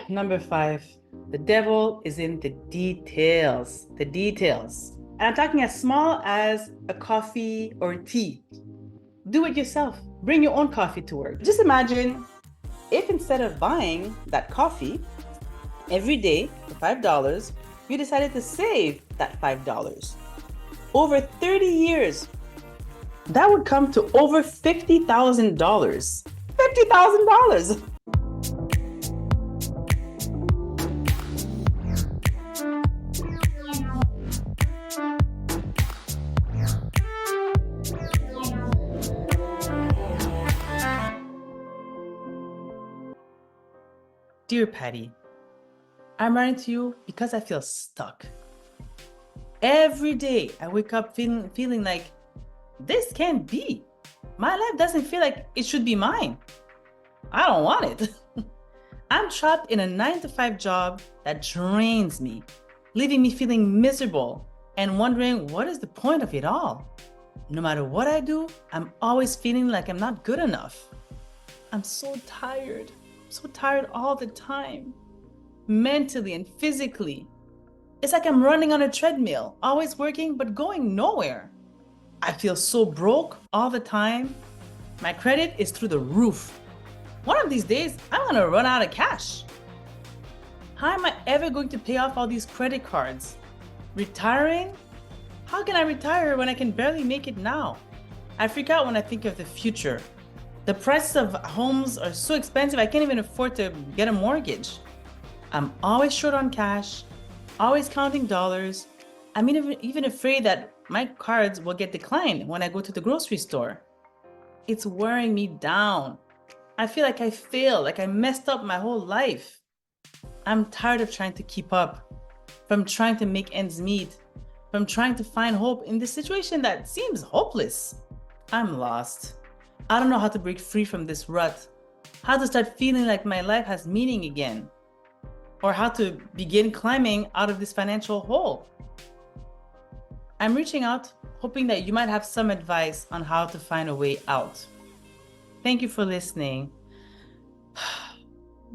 Number 5, the devil is in the details. The details. And I'm talking as small as a coffee or tea. Do it yourself. Bring your own coffee to work. Just imagine if instead of buying that coffee every day for $5, you decided to save that $5. Over 30 years, that would come to over $50,000. $50,000. Dear Patty, I'm writing to you because I feel stuck. Every day I wake up feeling like this can't be. My life doesn't feel like it should be mine. I don't want it. I'm trapped in a 9-to-5 job that drains me, leaving me feeling miserable and wondering what is the point of it all. No matter what I do, I'm always feeling like I'm not good enough. I'm so tired all the time, mentally and physically. It's like I'm running on a treadmill, always working but going nowhere. I feel so broke all the time. My credit is through the roof. One of these days, I'm gonna run out of cash. How am I ever going to pay off all these credit cards? Retiring? How can I retire when I can barely make it now? I freak out when I think of the future. The prices of homes are so expensive, I can't even afford to get a mortgage. I'm always short on cash, always counting dollars. I'm even afraid that my cards will get declined when I go to the grocery store. It's wearing me down. I feel like I failed, like I messed up my whole life. I'm tired of trying to keep up, from trying to make ends meet, from trying to find hope in this situation that seems hopeless. I'm lost. I don't know how to break free from this rut, how to start feeling like my life has meaning again, or how to begin climbing out of this financial hole. I'm reaching out, hoping that you might have some advice on how to find a way out. Thank you for listening.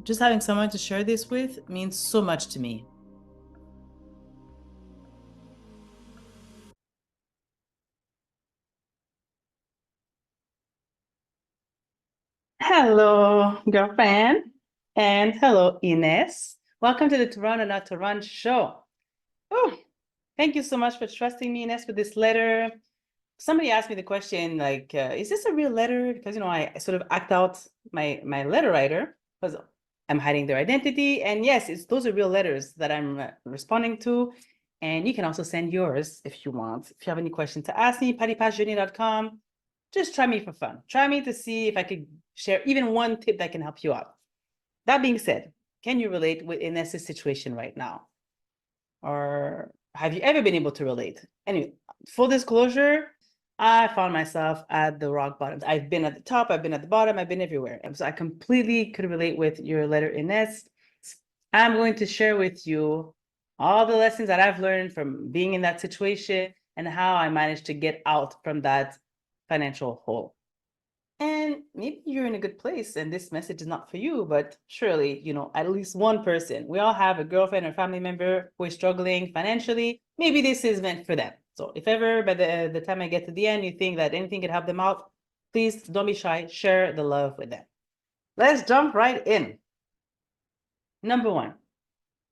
Just having someone to share this with means so much to me. Hello, girlfriend. And hello, Ines. Welcome to the Toronto Not to Run show. Oh, thank you so much for trusting me, Ines, with this letter. Somebody asked me the question, like, is this a real letter? Because, I sort of act out my letter writer because I'm hiding their identity. And yes, those are real letters that I'm responding to. And you can also send yours if you want. If you have any questions to ask me, pattypashjourney.com. Just try me for fun. Try me to see if I could share even one tip that can help you out. That being said, can you relate with Ines's situation right now? Or have you ever been able to relate? Anyway, full disclosure, I found myself at the rock bottom. I've been at the top, I've been at the bottom, I've been everywhere. And so I completely could relate with your letter, Ines. I'm going to share with you all the lessons that I've learned from being in that situation and how I managed to get out from that financial hole. And maybe you're in a good place and this message is not for you, but surely, at least one person, we all have a girlfriend or family member who is struggling financially. Maybe this is meant for them. So if ever by the time I get to the end, you think that anything could help them out, please don't be shy, share the love with them. Let's jump right in. Number 1,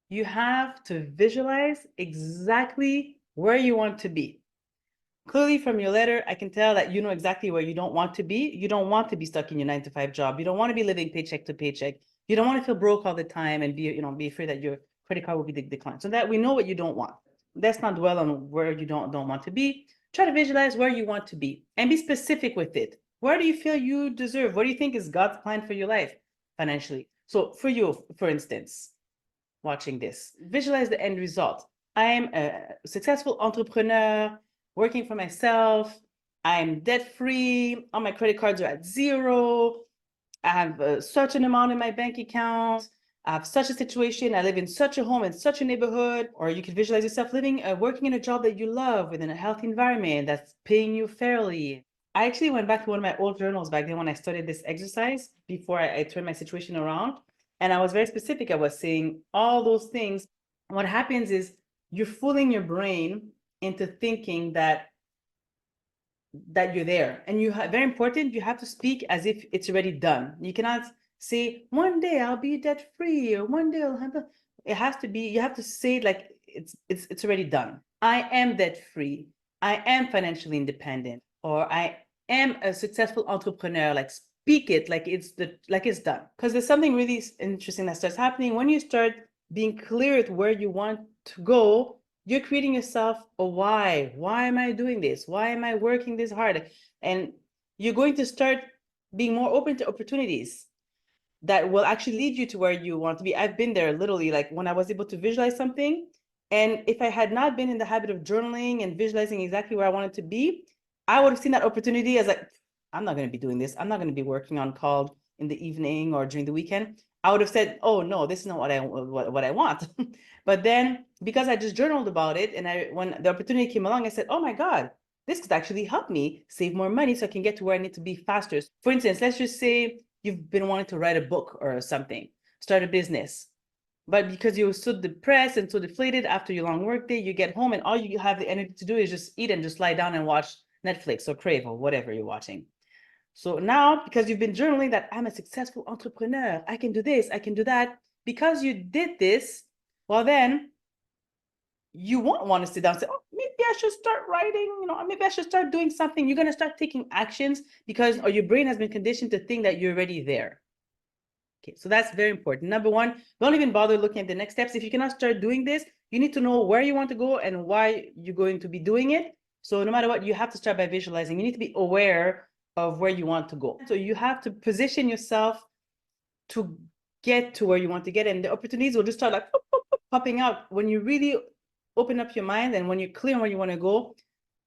you have to visualize exactly where you want to be. Clearly from your letter, I can tell that you know exactly where you don't want to be. You don't want to be stuck in your 9-to-5 job. You don't want to be living paycheck to paycheck. You don't want to feel broke all the time and be afraid that your credit card will be declined. So that we know what you don't want. Let's not dwell on where you don't want to be. Try to visualize where you want to be and be specific with it. Where do you feel you deserve? What do you think is God's plan for your life financially? So for you, for instance, watching this, visualize the end result. I'm a successful entrepreneur, working for myself. I'm debt-free. All my credit cards are at 0. I have such an amount in my bank account. I have such a situation. I live in such a home, in such a neighborhood. Or you can visualize yourself working in a job that you love within a healthy environment that's paying you fairly. I actually went back to one of my old journals back then when I started this exercise before I turned my situation around. And I was very specific. I was saying all those things. What happens is you're fooling your brain into thinking that you're there. And you have, very important, you have to speak as if it's already done. You cannot say, one day I'll be debt free, or one day I'll have the, it has to be, you have to say it like it's already done. I am debt free. I am financially independent, or I am a successful entrepreneur. Like speak it like it's done. Because there's something really interesting that starts happening when you start being clear at where you want to go. You're creating yourself a why. Why am I doing this? Why am I working this hard? And you're going to start being more open to opportunities that will actually lead you to where you want to be. I've been there literally, like when I was able to visualize something. And if I had not been in the habit of journaling and visualizing exactly where I wanted to be, I would have seen that opportunity as like, I'm not going to be doing this. I'm not going to be working on call in the evening or during the weekend. I would have said, oh no, this is not what I want. But then because I just journaled about it, and when the opportunity came along, I said, oh my God, this could actually help me save more money so I can get to where I need to be faster. For instance, let's just say you've been wanting to write a book or something, start a business. But because you're so depressed and so deflated after your long work day, you get home and all you have the energy to do is just eat and just lie down and watch Netflix or Crave or whatever you're watching. So now, because you've been journaling that I'm a successful entrepreneur, I can do this, I can do that. Because you did this, well then, you won't want to sit down and say, oh, maybe I should start writing, maybe I should start doing something. You're going to start taking actions because or your brain has been conditioned to think that you're already there. Okay, so that's very important. Number one, don't even bother looking at the next steps. If you cannot start doing this, you need to know where you want to go and why you're going to be doing it. So no matter what, you have to start by visualizing. You need to be aware of where you want to go. So you have to position yourself to get to where you want to get, and the opportunities will just start like popping out. When you really open up your mind and when you're clear on where you want to go,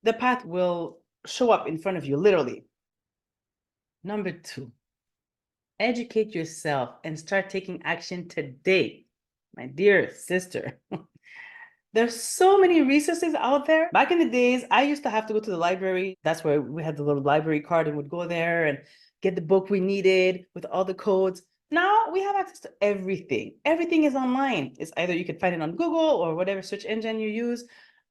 the path will show up in front of you, literally. Number two, educate yourself and start taking action today, my dear sister. There's so many resources out there. Back in the days, I used to have to go to the library. That's where we had the little library card and would go there and get the book we needed with all the codes. Now we have access to everything. Everything is online. It's either you can find it on Google or whatever search engine you use,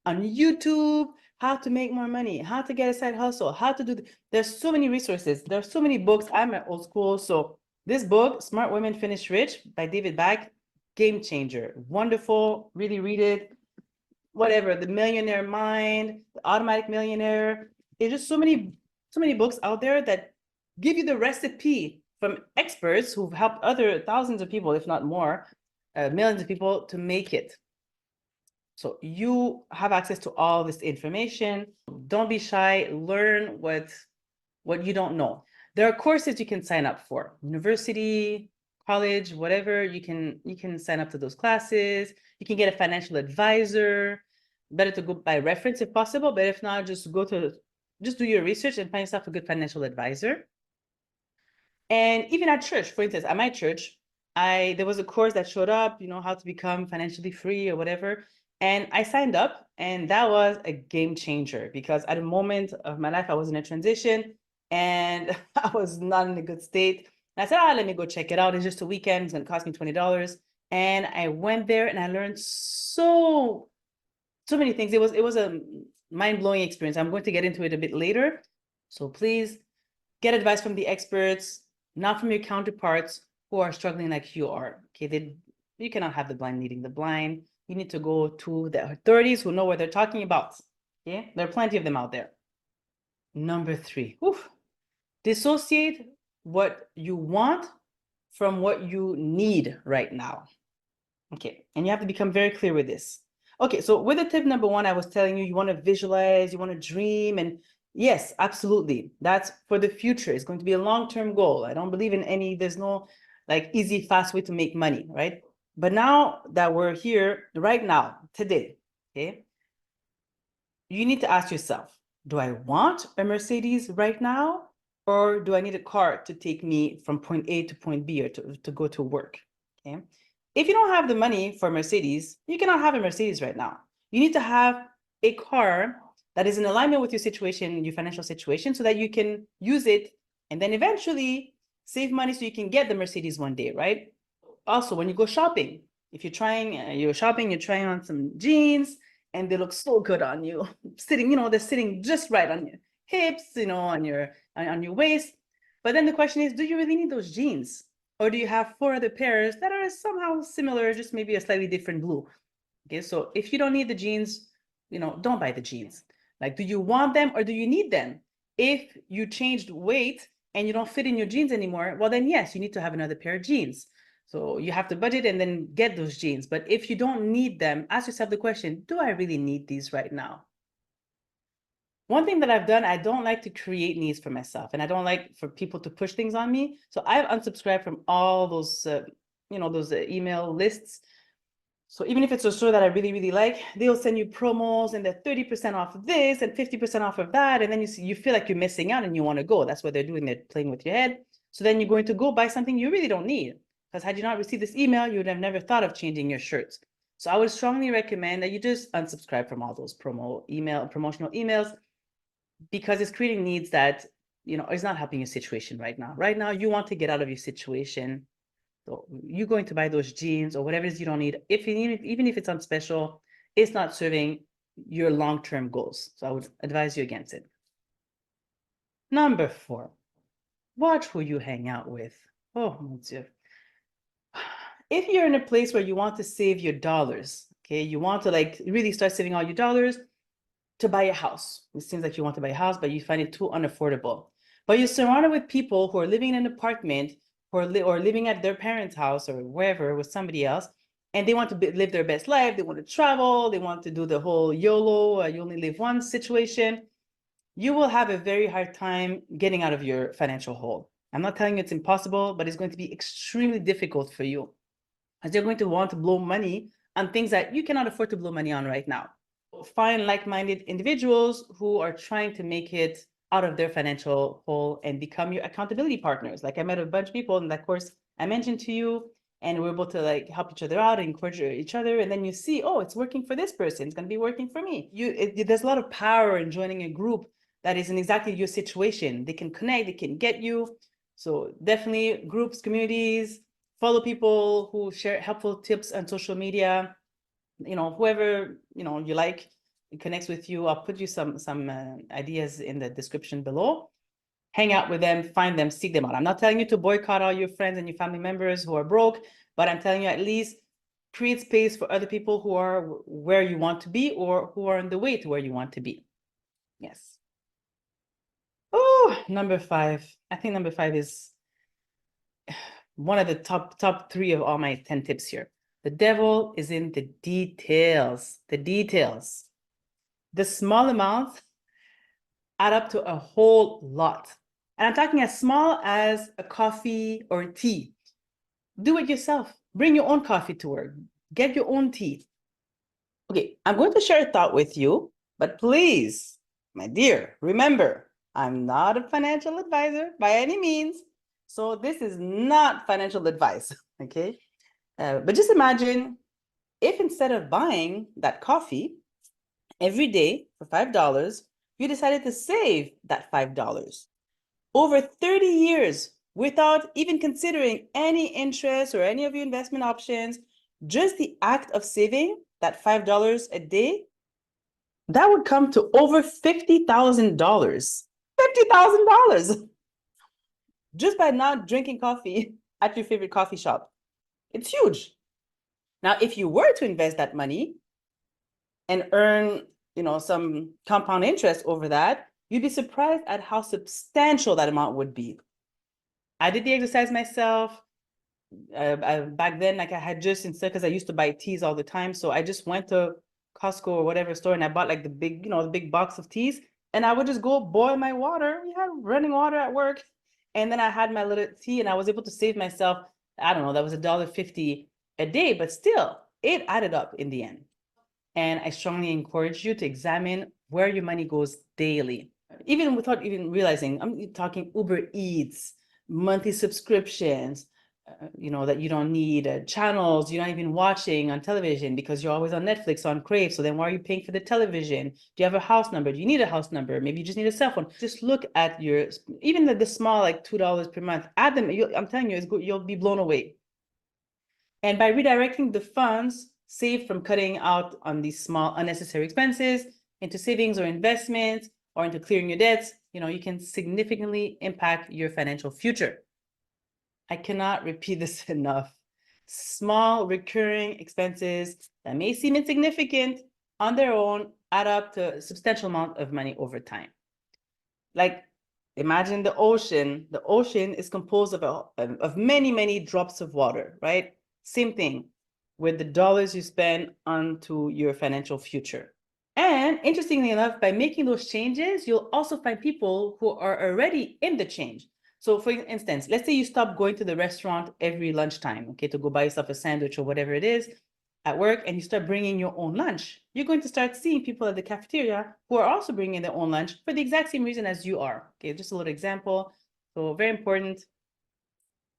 on YouTube, how to make more money, how to get a side hustle, how to do. There's so many resources. There's so many books. I'm at old school. So this book, Smart Women Finish Rich by David Bach, game changer. Wonderful. Really read it. Whatever, the Millionaire Mind, the Automatic Millionaire. There's just so many books out there that give you the recipe from experts who've helped other thousands of people, if not more, millions of people to make it. So you have access to all this information. Don't be shy. Learn what you don't know. There are courses you can sign up for. University, college, whatever. You can sign up to those classes. You can get a financial advisor. Better to go by reference if possible, but if not, just do your research and find yourself a good financial advisor. And even at church, for instance, at my church, there was a course that showed up, how to become financially free or whatever. And I signed up, and that was a game changer because at a moment of my life, I was in a transition and I was not in a good state. And I said, let me go check it out. It's just a weekend. It's going to cost me $20. And I went there and I learned so many things. It was a mind-blowing experience. I'm going to get into it a bit later. So please get advice from the experts, not from your counterparts who are struggling like you are. Okay, you cannot have the blind leading the blind. You need to go to the authorities who know what they're talking about. Okay, there are plenty of them out there. Number three, dissociate what you want from what you need right now. Okay, and you have to become very clear with this. Okay, so with the tip number one, I was telling you, you want to visualize, you want to dream, and yes, absolutely. That's for the future. It's going to be a long-term goal. I don't believe in there's no like easy, fast way to make money, right? But now that we're here right now, today, okay, you need to ask yourself, do I want a Mercedes right now? Or do I need a car to take me from point A to point B or to go to work, okay? If you don't have the money for Mercedes, you cannot have a Mercedes right now. You need to have a car that is in alignment with your situation, your financial situation, so that you can use it and then eventually save money so you can get the Mercedes one day, right? Also, when you go shopping, if you're shopping, you're trying on some jeans and they look so good on you, sitting, they're sitting just right on your hips, on your waist. But then the question is, do you really need those jeans? Or do you have 4 other pairs that are somehow similar, just maybe a slightly different blue? Okay, so if you don't need the jeans, don't buy the jeans. Like, do you want them or do you need them? If you changed weight and you don't fit in your jeans anymore, well, then yes, you need to have another pair of jeans. So you have to budget and then get those jeans. But if you don't need them, ask yourself the question, do I really need these right now? One thing that I've done, I don't like to create needs for myself, and I don't like for people to push things on me. So I've unsubscribed from all those, those email lists. So even if it's a store that I really, really like, they'll send you promos and they're 30% off of this and 50% off of that. And then you feel like you're missing out and you want to go. That's what they're doing. They're playing with your head. So then you're going to go buy something you really don't need. Because had you not received this email, you would have never thought of changing your shirts. So I would strongly recommend that you just unsubscribe from all those promotional emails, because it's creating needs that, is not helping your situation right now. Right now, you want to get out of your situation. So you're going to buy those jeans or whatever it is you don't need. Even if it's on special, it's not serving your long-term goals. So I would advise you against it. Number 4, watch who you hang out with. Oh, mon Dieu. If you're in a place where you want to save your dollars, okay, you want to really start saving all your dollars to buy a house. It seems like you want to buy a house, but you find it too unaffordable. But you're surrounded with people who are living in an apartment or living at their parents' house or wherever with somebody else, and they want to live their best life. They want to travel. They want to do the whole YOLO, you only live once situation. You will have a very hard time getting out of your financial hole. I'm not telling you it's impossible, but it's going to be extremely difficult for you, as you're going to want to blow money on things that you cannot afford to blow money on right now. Find like-minded individuals who are trying to make it out of their financial hole and become your accountability partners. Like, I met a bunch of people in that course I mentioned to you, and we're able to help each other out and encourage each other. And then you see, oh, it's working for this person, it's going to be working for me. There's a lot of power in joining a group that is in exactly your situation. They can connect, they can get you. So definitely groups, communities, follow people who share helpful tips on social media. Whoever you like, it connects with you. I'll put you some ideas in the description below. Hang out with them, find them, seek them out. I'm not telling you to boycott all your friends and your family members who are broke, but I'm telling you, at least create space for other people who are where you want to be or who are on the way to where you want to be. Yes. Oh, number 5. I think number 5 is one of the top 3 of all my 10 tips here. The devil is in the details. The details. The small amounts add up to a whole lot. And I'm talking as small as a coffee or tea. Do it yourself. Bring your own coffee to work. Get your own tea. Okay, I'm going to share a thought with you, but please, my dear, remember, I'm not a financial advisor by any means. So this is not financial advice, okay? But just imagine if instead of buying that coffee every day for $5, you decided to save that $5 over 30 years without even considering any interest or any of your investment options. Just the act of saving that $5 a day, that would come to over $50,000. $50,000 just by not drinking coffee at your favorite coffee shop. It's huge. Now, if you were to invest that money and earn, some compound interest over that, you'd be surprised at how substantial that amount would be. I did the exercise myself. Back then, I had just, instead, because I used to buy teas all the time, so I just went to Costco or whatever store and I bought the big box of teas, and I would just go boil my water. We had running water at work, and then I had my little tea, and I was able to save myself, I don't know, that was $1.50 a day, but still, it added up in the end. And I strongly encourage you to examine where your money goes daily, even without even realizing. I'm talking Uber Eats, monthly subscriptions, that you don't need, channels you're not even watching on television because you're always on Netflix, on Crave. So then why are you paying for the television? Do you have a house number? Do you need a house number? Maybe you just need a cell phone. Just look at your, even the small, $2 per month, add them. I'm telling you, it's good. You'll be blown away. And by redirecting the funds saved from cutting out on these small unnecessary expenses into savings or investments or into clearing your debts, you can significantly impact your financial future. I cannot repeat this enough. Small recurring expenses that may seem insignificant on their own add up to a substantial amount of money over time. Like, imagine the ocean. The ocean is composed of many, many drops of water, right? Same thing with the dollars you spend onto your financial future. And interestingly enough, by making those changes, you'll also find people who are already in the change. So for instance, let's say you stop going to the restaurant every lunchtime, okay, to go buy yourself a sandwich or whatever it is at work, and you start bringing your own lunch. You're going to start seeing people at the cafeteria who are also bringing their own lunch for the exact same reason as you are. Okay, just a little example. So very important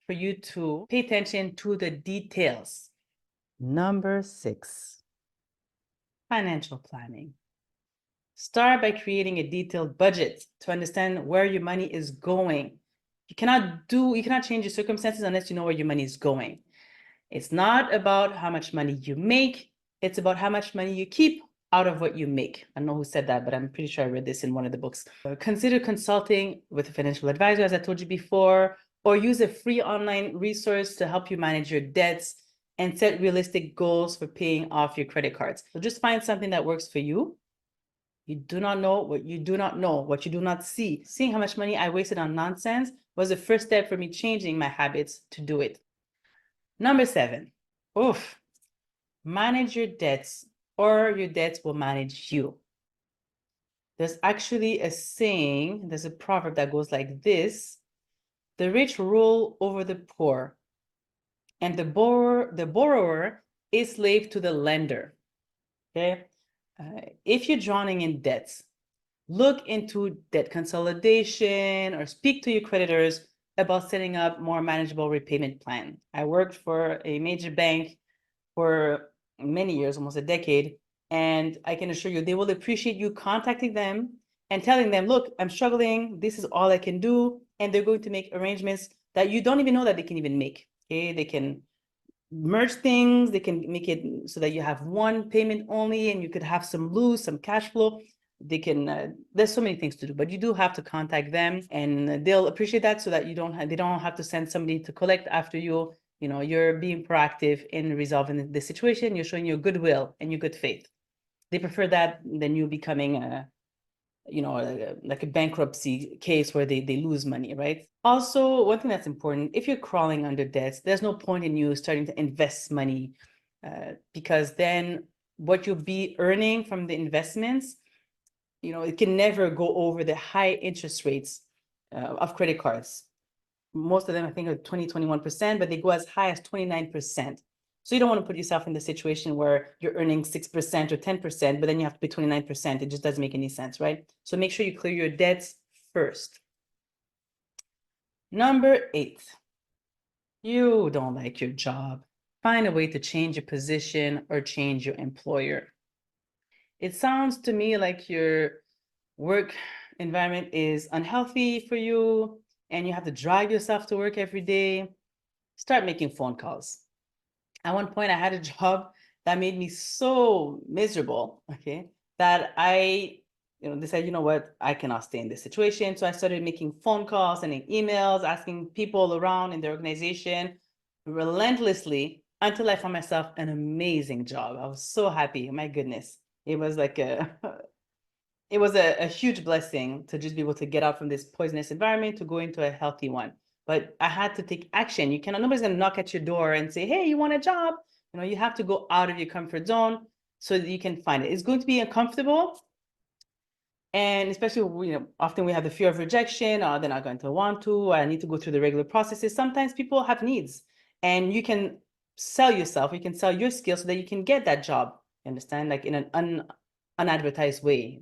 for you to pay attention to the details. Number 6, financial planning. Start by creating a detailed budget to understand where your money is going. You cannot change your circumstances unless you know where your money is going. It's not about how much money you make. It's about how much money you keep out of what you make. I don't know who said that, but I'm pretty sure I read this in one of the books. Consider consulting with a financial advisor, as I told you before, or use a free online resource to help you manage your debts and set realistic goals for paying off your credit cards. So just find something that works for you. You do not know what you do not know, what you do not see. Seeing how much money I wasted on nonsense was the first step for me changing my habits to do it. Number 7, manage your debts or your debts will manage you. There's actually a saying, there's a proverb that goes like this: the rich rule over the poor, and the borrower is slave to the lender. Okay? If you're drowning in debts, look into debt consolidation or speak to your creditors about setting up more manageable repayment plan. I worked for a major bank for many years, almost a decade, and I can assure you they will appreciate you contacting them and telling them, look, I'm struggling, this is all I can do, and they're going to make arrangements that you don't even know that they can even make. Okay, they can merge things, they can make it so that you have one payment only and you could have some loose, some cash flow. They can, there's so many things to do, but you do have to contact them and they'll appreciate that so that they don't have to send somebody to collect after you. You're being proactive in resolving the situation. You're showing your goodwill and your good faith. They prefer that than you becoming like a bankruptcy case where they lose money, right? Also, one thing that's important, if you're crawling under debts, there's no point in you starting to invest money because then what you'll be earning from the investments, it can never go over the high interest rates of credit cards. Most of them, I think, are 21%, but they go as high as 29%. So you don't want to put yourself in the situation where you're earning 6% or 10%, but then you have to pay 29%. It just doesn't make any sense, right? So make sure you clear your debts first. Number 8, you don't like your job. Find a way to change your position or change your employer. It sounds to me like your work environment is unhealthy for you and you have to drive yourself to work every day. Start making phone calls. At one point, I had a job that made me so miserable, okay, that I decided, you know what, I cannot stay in this situation. So I started making phone calls, sending emails, asking people around in the organization relentlessly until I found myself an amazing job. I was so happy. My goodness. It was like it was a huge blessing to just be able to get out from this poisonous environment to go into a healthy one. But I had to take action. Nobody's going to knock at your door and say, hey, you want a job? You have to go out of your comfort zone so that you can find it. It's going to be uncomfortable. And especially, often we have the fear of rejection, or they're not going to want to, I need to go through the regular processes. Sometimes people have needs and you can sell yourself, you can sell your skills so that you can get that job, you understand, like in an unadvertised way.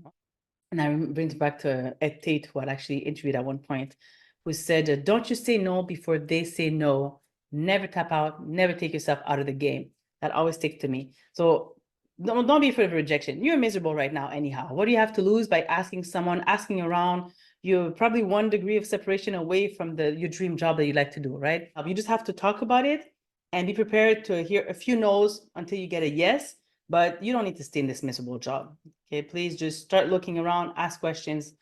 And I brings back to Ed Tate, who I actually interviewed at one point, who said, don't you say no before they say no. Never tap out, never take yourself out of the game. That always sticks to me. So don't be afraid of rejection. You're miserable right now anyhow. What do you have to lose by asking someone, asking around? You're probably 1 degree of separation away from your dream job that you like to do, right? You just have to talk about it and be prepared to hear a few no's until you get a yes, but you don't need to stay in this miserable job. Okay, please just start looking around, ask questions,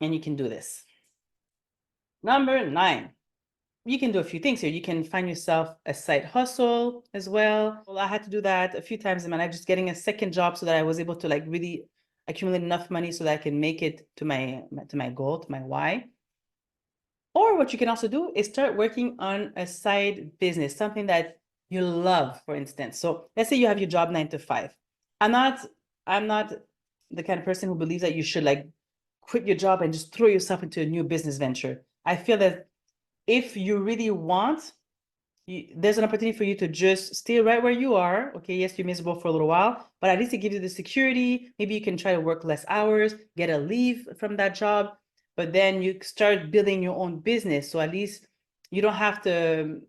and you can do this. Number 9. You can do a few things here. You can find yourself a side hustle as well. Well, I had to do that a few times in my life, just getting a second job so that I was able to like really accumulate enough money so that I can make it to my goal, to my why. Or what you can also do is start working on a side business, something that you love, for instance. So let's say you have your job 9 to 5. I'm not the kind of person who believes that you should like quit your job and just throw yourself into a new business venture. I feel that if you really want, there's an opportunity for you to just stay right where you are. Okay, yes, you're miserable for a little while, but at least it gives you the security. Maybe you can try to work less hours, get a leave from that job, but then you start building your own business. So at least you don't have to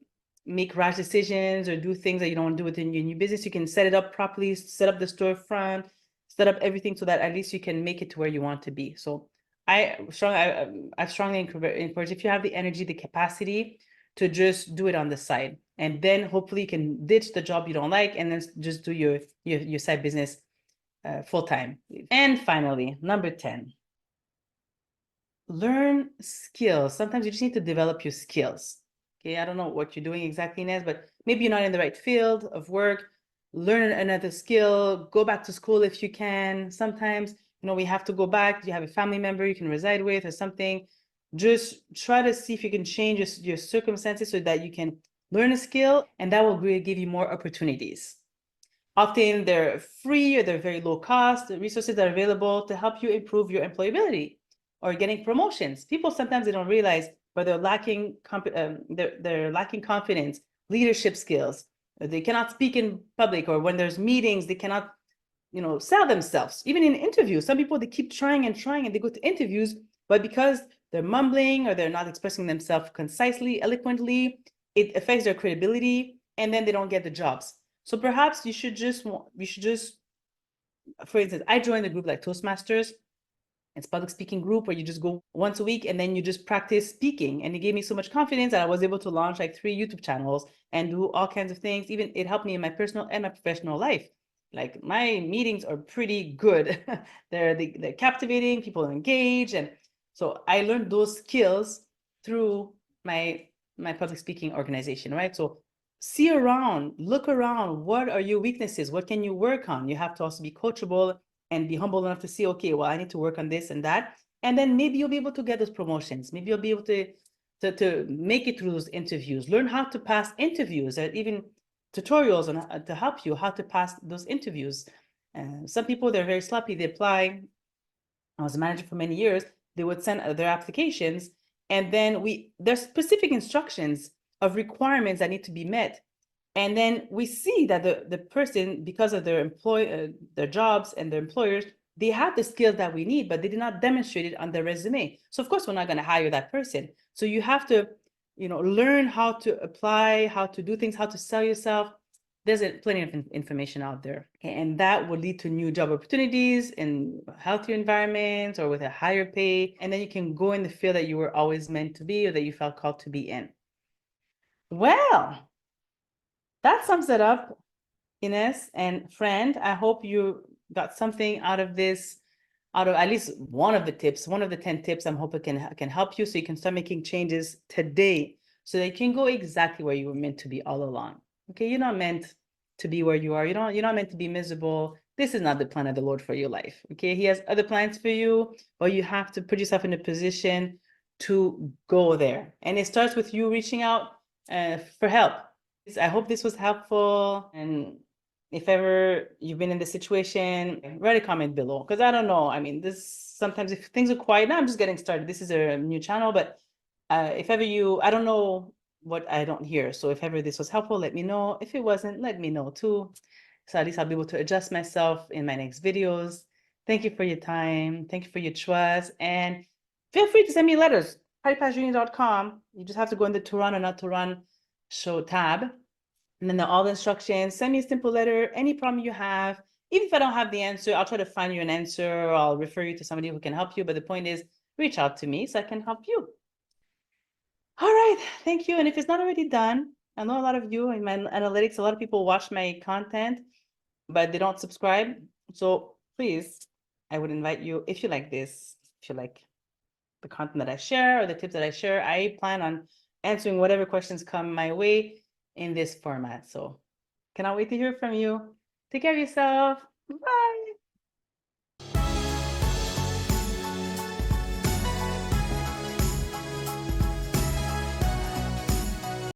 make rash decisions or do things that you don't want to do within your new business. You can set it up properly, set up the storefront, set up everything so that at least you can make it to where you want to be. So I strongly encourage, if you have the energy, the capacity, to just do it on the side, and then hopefully you can ditch the job you don't like and then just do your side business full time. And finally, number 10, learn skills. Sometimes you just need to develop your skills. Okay, I don't know what you're doing exactly, Ines, but maybe you're not in the right field of work. Learn another skill, go back to school if you can. Sometimes, we have to go back. You have a family member you can reside with or something. Just try to see if you can change your circumstances so that you can learn a skill, and that will really give you more opportunities. Often they're free or they're very low cost. The resources are available to help you improve your employability or getting promotions. People sometimes they don't realize, but they're lacking they're lacking confidence, leadership skills. They cannot speak in public, or when there's meetings, they cannot, sell themselves. Even in interviews, some people, they keep trying and trying, and they go to interviews, but because they're mumbling or they're not expressing themselves concisely, eloquently, it affects their credibility, and then they don't get the jobs. So perhaps you should just, for instance, I joined a group like Toastmasters. It's a public speaking group where you just go once a week and then you just practice speaking. And it gave me so much confidence that I was able to launch like 3 YouTube channels and do all kinds of things. Even it helped me in my personal and my professional life. Like my meetings are pretty good. they're captivating, people engage. And so I learned those skills through my public speaking organization, right? So see around, look around, what are your weaknesses? What can you work on? You have to also be coachable and be humble enough to see, okay, well, I need to work on this and that. And then maybe you'll be able to get those promotions. Maybe you'll be able to make it through those interviews, learn how to pass interviews, and even tutorials on to help you how to pass those interviews. Some people, they're very sloppy. They apply. I was a manager for many years. They would send their applications, and then there's specific instructions of requirements that need to be met. And then we see that the person, because of their their jobs and their employers, they have the skills that we need, but they did not demonstrate it on their resume. So of course, we're not going to hire that person. So you have to, learn how to apply, how to do things, how to sell yourself. There's plenty of information out there. Okay, and that will lead to new job opportunities in healthier environments or with a higher pay. And then you can go in the field that you were always meant to be or that you felt called to be in. Well, that sums it up, Ines and friend. I hope you got something out of this, out of at least one of the tips, one of the 10 tips. I'm hoping can help you so you can start making changes today so that you can go exactly where you were meant to be all along. Okay, you're not meant to be where you are. You're not meant to be miserable. This is not the plan of the Lord for your life. Okay, He has other plans for you, but you have to put yourself in a position to go there. And it starts with you reaching out for help. I hope this was helpful. And if ever you've been in this situation, write a comment below, because I don't know. I mean, sometimes if things are quiet, now I'm just getting started. This is a new channel, but if ever I don't know what I don't hear. So if ever this was helpful, let me know. If it wasn't, let me know too. So at least I'll be able to adjust myself in my next videos. Thank you for your time. Thank you for your trust. And feel free to send me letters. patipasjunior.com. You just have to go in the To Run or Not to Run show tab. And then all the instructions. Send me a simple letter, any problem you have. Even if I don't have the answer, I'll try to find you an answer, or I'll refer you to somebody who can help you. But the point is, reach out to me so I can help you. All right, thank you. And if it's not already done, I know a lot of you in my analytics, a lot of people watch my content, but they don't subscribe. So please, I would invite you, if you like this, if you like the content that I share or the tips that I share, I plan on answering whatever questions come my way in this format. So cannot wait to hear from you. Take care of yourself. Bye.